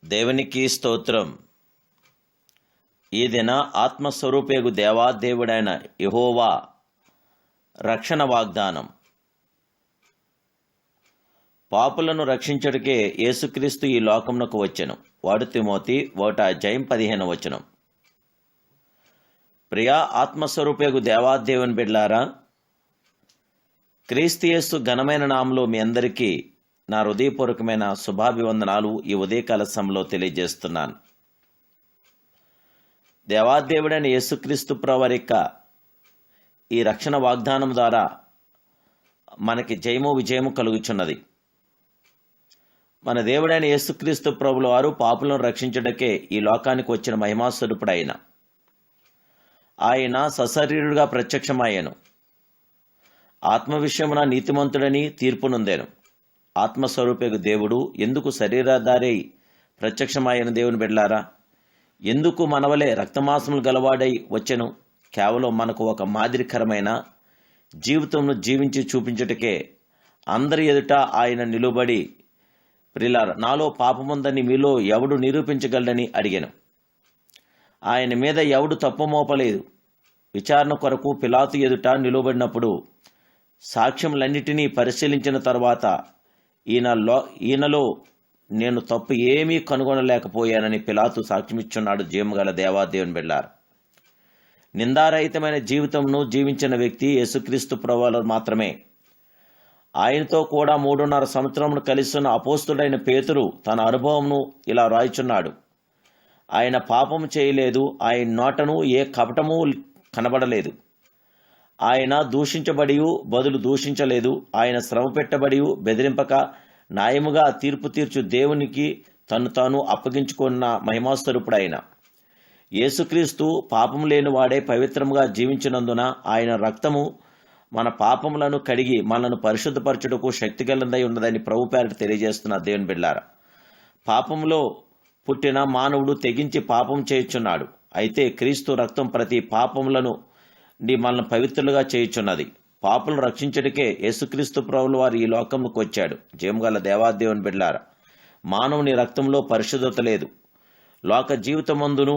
దేవునికి స్తోత్రం. ఈ దిన ఆత్మస్వరూపేగు దేవాదేవుడైన యెహోవా రక్షణ వాగ్దానం. పాపులను రక్షించుటకే యేసుక్రీస్తు ఈ లోకమునకు వచ్చెను. 1 తిమోతి 1:15. ప్రియా ఆత్మస్వరూపేగు దేవాదేవుని బిడ్డలారా, క్రీస్తు యేసు ఘనమైన నామములో మీ అందరికీ నా హృదయపూర్వకమైన శుభాభివందనాలు ఈ ఉదయకాల సమయంలో తెలియజేస్తున్నాను. దేవాదేవుడైన యేసుక్రీస్తు ప్రభువారి యొక్క ఈ రక్షణ వాగ్దానం ద్వారా మనకి జయము విజయము కలుగుచున్నది. మన దేవుడైన యేసుక్రీస్తు ప్రభుల వారు పాపులను రక్షించుటకే ఈ లోకానికి వచ్చిన మహిమాస్వరూపుడు ఆయన సశరీరుడుగా ప్రత్యక్షమయ్యాను. ఆత్మ విషయమున నీతిమంతుడని తీర్పు నొందాను. ఆత్మస్వరూపేగు దేవుడు ఎందుకు శరీరధారై ప్రత్యక్షమైన దేవుని బిడ్డలారా, ఎందుకు మనవలే రక్తమాంసములు గలవాడై వచ్చెను? కేవలం మనకు ఒక మాదిరికరమైన జీవితంను జీవించి చూపించుటకే అందరి ఎదుట ఆయన నిలుబడి, ప్రియులారా, నాలో పాపముందని మీలో ఎవడు నిరూపించగలడని అడిగాను. ఆయన మీద ఎవడు తప్పు మోపలేదు. విచారణ కొరకు పిలాతు ఎదుట నిలువబడినప్పుడు సాక్ష్యములన్నిటినీ పరిశీలించిన తర్వాత ఈయనలో నేను తప్పు ఏమీ కనుగొనలేకపోయానని పిలాతు సాక్ష్యమిచ్చున్నాడు. జీవముగల దేవాదేవుని బిడ్డలారా, నిందారహితమైన జీవితంను జీవించిన వ్యక్తి యేసుక్రీస్తు ప్రభువారు మాత్రమే. ఆయనతో కూడా 3.5 సంవత్సరములు కలిసిన అపోస్తుడైన పేతురు తన అనుభవంను ఇలా రాయిచున్నాడు. ఆయన పాపము చేయలేదు, ఆయన నోటను ఏ కపటము కనబడలేదు. ఆయన దూషించబడి బదులు దూషించలేదు. ఆయన శ్రమ పెట్టబడి బెదిరింపక న్యాయముగా తీర్పు తీర్చు దేవునికి తను తాను అప్పగించుకున్న మహిమాస్వరూపుడు ఆయన. యేసుక్రీస్తు పాపము లేని వాడే పవిత్రముగా జీవించినందున ఆయన రక్తము మన పాపములను కడిగి మనను పరిశుద్ధపరచుటకు శక్తి గలదై ఉన్నదని ప్రభు పేరట తెలియజేస్తున్న దేవుని బిడ్డలారా, పాపములో పుట్టిన మానవుడు తెగించి పాపం చేయుచున్నాడు. అయితే క్రీస్తు రక్తం ప్రతి పాపములను మనల్ని పవిత్రులుగా చేయుచున్నది. పాపులను రక్షించడానికే యేసుక్రీస్తు ప్రభువు వారు ఈ లోకంలోకి వచ్చాడు. జయముగల దేవాదేవుని బిడ్డలారా, మానవుని రక్తంలో పరిశుద్ధత లేదు, లోక జీవితమందును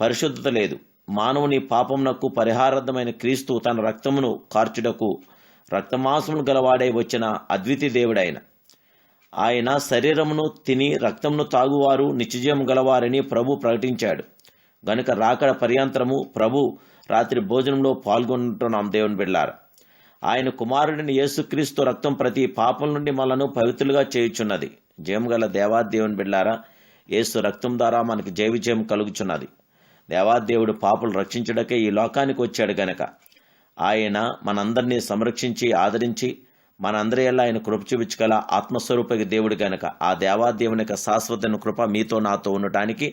పరిశుద్ధత లేదు. మానవుని పాపమునకు పరిహారార్థమైన క్రీస్తు తన రక్తమును కార్చుటకు రక్తమాంసములు గలవాడై వచ్చిన అద్వితీయ దేవుడైన ఆయన శరీరమును తిని రక్తమును తాగువారు నిత్యజీవం గలవారని ప్రభు ప్రకటించాడు. గనుక రాకడ పర్యంతరము ప్రభు రాత్రి భోజనంలో పాల్గొంటున్నాం. దేవుని బిడ్డలారా, ఆయన కుమారుడిని యేసుక్రీస్తు రక్తం ప్రతి పాపం నుండి మనను పవిత్రులుగా చేయుచున్నది. జయముగల దేవాదేవుని బిడ్డలారా, యేసు రక్తం ద్వారా మనకి జయ విజయం కలుగుచున్నది. దేవాదేవుడు పాపులు రక్షించుటకే ఈ లోకానికి వచ్చాడు గనక ఆయన మనందరినీ సంరక్షించి ఆదరించి మనందరి ఎలా ఆయన కృప చూపించగల ఆత్మస్వరూప దేవుడు గనక ఆ దేవాదేవుని యొక్క శాశ్వత కృప మీతో నాతో ఉండటానికి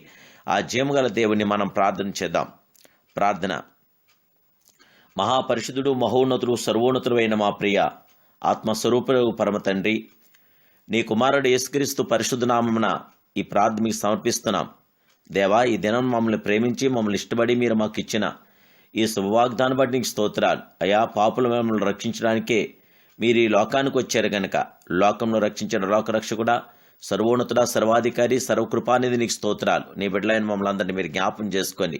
ఆ జయముగల దేవుని మనం ప్రార్థన చేద్దాం. ప్రార్థన. మహాపరిశుద్ధుడు, మహోన్నతుడు, సర్వోన్నతుడు అయిన మా ప్రియ ఆత్మస్వరూపుడు పరమ తండ్రి, నీ కుమారుడు యేసుక్రీస్తు పరిశుద్ధ నామమున ఈ ప్రార్థన మీకు సమర్పిస్తున్నాం. దేవా, ఈ దినం మమ్మల్ని ప్రేమించి మమ్మల్ని ఇష్టపడి మీరు మాకు ఇచ్చిన ఈ శుభవాగ్దాన్ని బట్టి నీకు స్తోత్రాలు. అయా, పాపుల మమ్మల్ని రక్షించడానికే మీరు ఈ లోకానికి వచ్చారు గనక లోకంలో రక్షించిన లోకరక్షకుడా, సర్వోన్నతుడా, సర్వాధికారి, సర్వకృపానిధి నీకు స్తోత్రాలు. నీ బిడ్డలైన మమ్మల్ని అందరినీ మీరు జ్ఞాపం చేసుకోండి.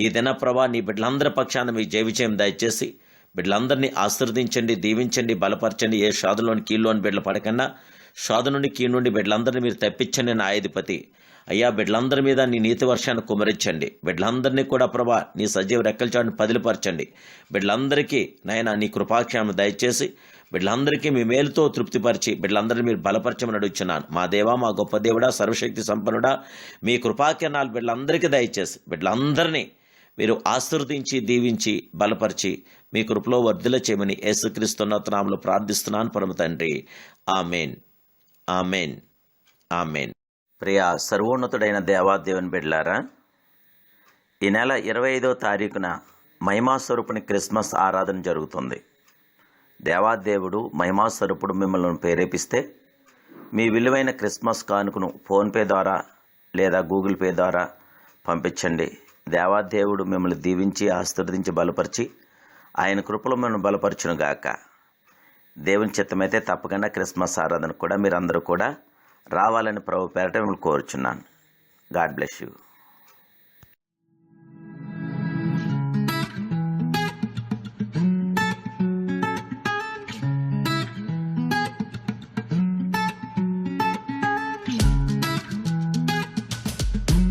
ఈ దిన ప్రభా, నీ బిడ్డలందరి పక్షాన మీ జయ విజయం దయచేసి బిడ్డలందరినీ ఆశీర్వదించండి, దీవించండి, బలపరచండి. ఏ షాదులోని కీళ్ళలోని బిడ్డలు పడకన్నా షాదు నుండి కీ నుండి బిడ్డలందరినీ మీరు తెప్పించండి. నా ఆయుధిపతి అయ్యా, బిడ్డలందరి మీద నీ నీతి వర్షాన్ని కుమరించండి. బిడ్డలందరినీ కూడా ప్రభా నీ సజీవ రెక్కల చాటును పదిలిపరచండి. బిడ్డలందరికీ నాయన నీ కృపాక్షేమం దయచేసి బిడ్డలందరికీ మీ మేలుతో తృప్తిపరిచి బిడ్డలందరినీ మీరు బలపరచమని అడుగుచున్నాను. మా దేవా, మా గొప్ప దేవుడా, సర్వశక్తి సంపన్నుడా, మీ కృపాకిరణాలు బిడ్డలందరికీ దయచేసి బిడ్డలందరినీ మీరు ఆశీర్వదించి దీవించి బలపరిచి మీ కృపలో వర్ధిల్ల చేయమని యేసుక్రీస్తు నామములో ప్రార్థిస్తున్నాను పరమ తండ్రి. Amen, amen, amen. ప్రియ సర్వోన్నతుడైన దేవాదేవుని బిడ్డలారా, ఈ నెల 25వ తారీఖున మహిమాస్వరూపుని క్రిస్మస్ ఆరాధన జరుగుతుంది. దేవాదేవుడు మహిమాస్వరూపుడు మిమ్మల్ని ప్రేరేపిస్తే మీ విలువైన క్రిస్మస్ కానుకను ఫోన్పే ద్వారా లేదా గూగుల్ పే ద్వారా పంపించండి. దేవాదేవుడు మిమ్మల్ని దీవించి ఆశీర్వదించి బలపరిచి ఆయన కృపలో మిమ్మల్ని బలపరచునుగాక. దేవుని చిత్తమైతే తప్పకుండా క్రిస్మస్ ఆరాధన కూడా మీరందరూ కూడా రావాలని ప్రభు పేరట మిమ్మల్ని కోరుచున్నాను. God bless you.